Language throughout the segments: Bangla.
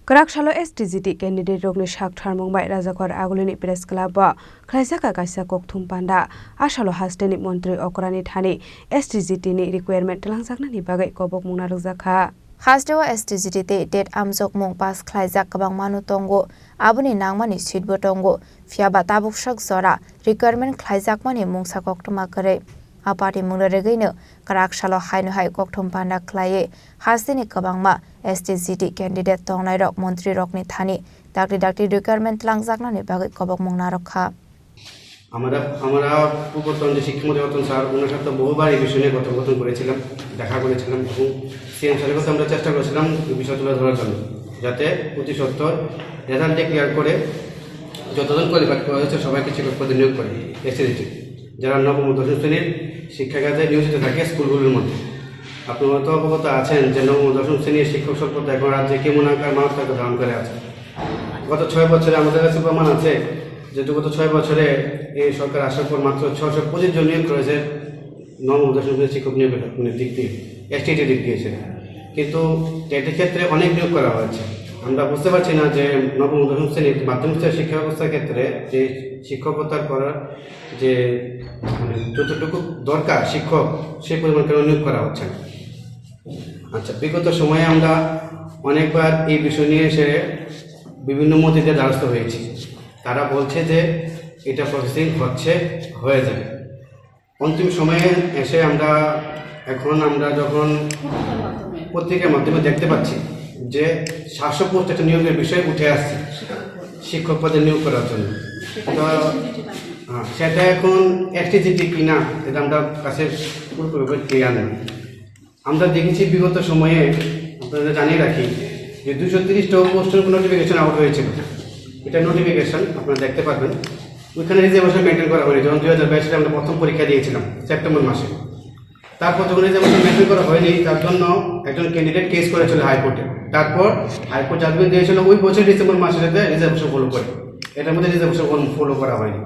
Karakshalo STGT candidate rokni shakthar mungbai Rajakor Agulini Press Club Khlaisaka kaisa kokthum panda Ashalo hasteni Montri Okrani thani STGT ni requirement langjakna ni bagai kobok mungna rokjakha Hasdewa STGT te date amjok mung pas khlaijak kabang manu tongo abuni nangmani sitbo tongo fiaba tabuk sak zora requirement khlaijakmani mungsa koktuma kare apati mungregeino Karakshalo hainu hai kokthum panda khlaiye hasdeni kabangma STGT candidate tongnai rok mantri rokni thani dakti requirement langjakna ni bagai kobok mungna rokha আমরা পূর্বতন যে শিক্ষামন্ত্রী রতন স্যার ওনার সাথে বহুবার এই বিষয় নিয়ে কথোপকথন করেছিলাম, দেখা করেছিলাম এবং সিএম স্যারের কথা আমরা চেষ্টা করেছিলাম এই বিষয় তুলে ধরার জন্য, যাতে অতি সত্বর রেজাল্ট ক্লিয়ার করে যতজন কোয়ালিফাইড করা হয়েছে সবাইকে শিক্ষক পদে নিয়োগ করে এসটিজিটি যারা নবম ও দশম শ্রেণীর শিক্ষা কাজে নিয়োজিত থাকে স্কুলগুলোর মধ্যে। আপনারা হয়তো অবগত আছেন যে নবম ও দশম শ্রেণীর শিক্ষক সম্পদ এখন রাজ্যে কেমন আকার মানবতাকে ধারণ করে আছে। গত 6 বছরে আমাদের কাছে প্রমাণ আছে যে গত 6 বছরে এই সরকার আসার পর মাত্র 625 জন নিয়োগ করেছে নবম দশম শ্রেণীর শিক্ষক নিয়োগের দিক দিয়ে এসটিটি দিক দিয়েছে, কিন্তু এটির ক্ষেত্রে অনেক নিয়োগ করা হয়েছে। আমরা বুঝতে পারছি না যে নবম দশম শ্রেণীর মাধ্যমিক স্তরের শিক্ষা ব্যবস্থার ক্ষেত্রে যে শিক্ষকতার করার যে যতটুকু দরকার শিক্ষক সেই পরিমাণ কেন নিয়োগ করা হচ্ছে না। আচ্ছা, বিগত সময়ে আমরা অনেকবার এই বিষয় নিয়ে এসে বিভিন্ন মন্ত্রীদের দ্বারস্থ হয়েছি। তারা বলছে যে এটা প্রসেসিং হয়ে যাবে। অন্তিম সময়ে এসে আমরা যখন পত্রিকার মাধ্যমে দেখতে পাচ্ছি যে 700 পোস্ট একটা নিয়োগের বিষয় উঠে আসছে শিক্ষক পদে নিয়োগ করার জন্য, তো সেটা এখন এসটিজিটি কিনা এটা আমরা কাছে পুরোপুরি ক্লিয়ার নেই। আমরা দেখেছি বিগত সময়ে আপনাদের জানিয়ে রাখি যে 230টা পোস্টের নোটিফিকেশন আউট হয়েছিল। এটা নোটিফিকেশন আপনারা দেখতে পারবেন, ওইখানে রিজার্ভেশন মেনটেন করা হয়নি। যখন 2022 সালে আমরা প্রথম পরীক্ষা দিয়েছিলাম সেপ্টেম্বর মাসে, তারপর যখন রিজার্ভেশন মেনটেন করা হয়নি তার জন্য একজন ক্যান্ডিডেট কেস করেছিল হাইকোর্টে। তারপর হাইকোর্ট জাজমেন্ট দিয়েছিল ওই বছর ডিসেম্বর মাসের সাথে রিজার্ভেশন ফলো করে, এটার মধ্যে রিজার্ভেশন ফলো করা হয়নি।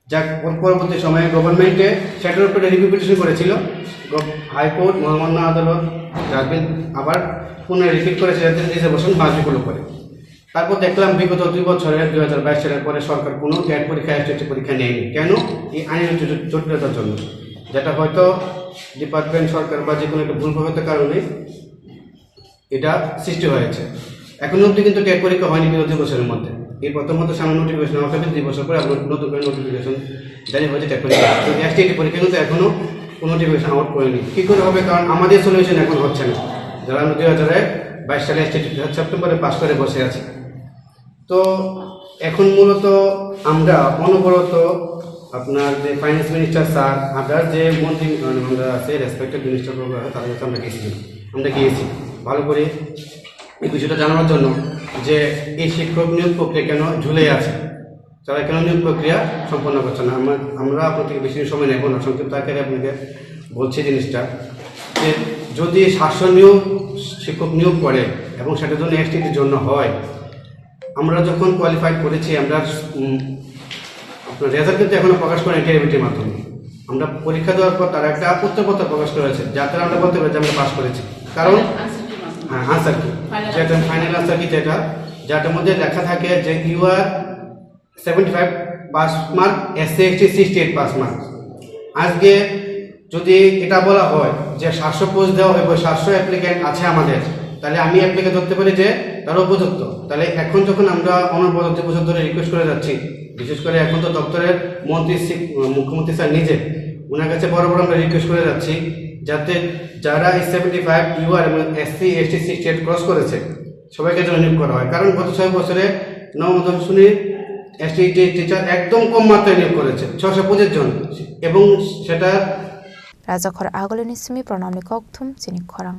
যাক, পরবর্তী সময়ে গভর্নমেন্টে সেটার উপরে রিভিউ পিটিশন করেছিল, হাইকোর্ট মহামান্য আদালত জাজমেন্ট আবার পুনরায় রিপিট করেছে যাতে রিজার্ভেশন মাসে ফলো করে। তারপর দেখলাম বিগত 2 বছরে 2022 সালের পরে সরকার কোনো ক্যাট পরীক্ষা এসটিটি পরীক্ষা নেয়নি। কেন? এই আইনের জটিলতার জন্য, যেটা হয়তো ডিপার্টমেন্ট সরকার বা যে কোনো একটা ভুলপ্রভাবের কারণে এটা সৃষ্টি হয়েছে। এখন অবধি কিন্তু ক্যাট পরীক্ষা হয়নি বিগত 2 বছরের মধ্যে। এই প্রথমত সামনে নোটিফিকেশন আউট হবে 2 বছর পরে আবার নতুন করে নোটিফিকেশন জারি হয়েছে ক্যাট পরীক্ষা। এসটিটি পরীক্ষা কিন্তু এখনও কোনো নোটিফিকেশন আউট করেনি। কী করে হবে? কারণ আমাদের সলিউশন এখন হচ্ছে না। যারা 2022 সালে এসটিটি সেপ্টেম্বরে পাস করে বসে আছে, তো এখন মূলত আমরা অনবরত আপনার যে ফাইন্যান্স মিনিস্টার স্যার আপনার যে মন্ত্রী আমরা আছে রেসপেক্টেড মিনিস্টার তাদের কাছে আমরা গিয়েছি ভালো করে এই বিষয়টা জানানোর জন্য যে এই শিক্ষক নিয়োগ প্রক্রিয়া কেন ঝুলে আছে, তারা কেন নিয়োগ প্রক্রিয়া সম্পন্ন করছে না। আমরা আপনাদের বেশি সময় নেব না, সংক্ষিপ্ত আকারে আপনাকে বলছি জিনিসটা যে যদি 700 শিক্ষক নিয়োগ করে এবং সেটার জন্য এসটিটির জন্য হয়, আমরা যখন কোয়ালিফাইড করেছি আমরা আপনার রেজাল্ট কিন্তু এখনো প্রকাশ করেন টেলিভিটির মাধ্যমে। আমরা পরীক্ষা দেওয়ার পর তারা একটা উত্তরপত্র প্রকাশ করেছে যাতে আমরা বলতে পারি যে আমরা পাস করেছি। কারণ আনসার কি, যেটা ফাইনাল আনসার কি, যেটার মধ্যে লেখা থাকে যে U R 75 pass mark, SC ST 68 pass mark. আজকে যদি এটা বলা হয় যে 700 পোস্ট দেওয়া হবে, 700 অ্যাপ্লিকেন্ট আছে আমাদের, তাহলে আমি অ্যাপ্লিকে ধরতে পারি যে তারা উপযুক্ত। তাহলে এখন যখন আমরা অনবরত 2 বছর ধরে রিকোয়েস্ট করে যাচ্ছি, বিশেষ করে এখন তো দপ্তরের মুখ্যমন্ত্রী স্যার নিজে ওনার কাছে বড় আমরা রিকোয়েস্ট করে যাচ্ছি যাতে যারা এই 75 ইউআর এবং এসসি এসটি 68 ক্রস করেছে সবাইকে যেন নিয়োগ করা হয়। কারণ গত 6 বছরে নবম দশম শ্রেণীর এসটি টিচার একদম কম মাত্রায় নিয়োগ করেছে 625 জন, এবং সেটা রাজাখর আগলিনি সিমি প্রণামী ককথুম চিনি খরাং।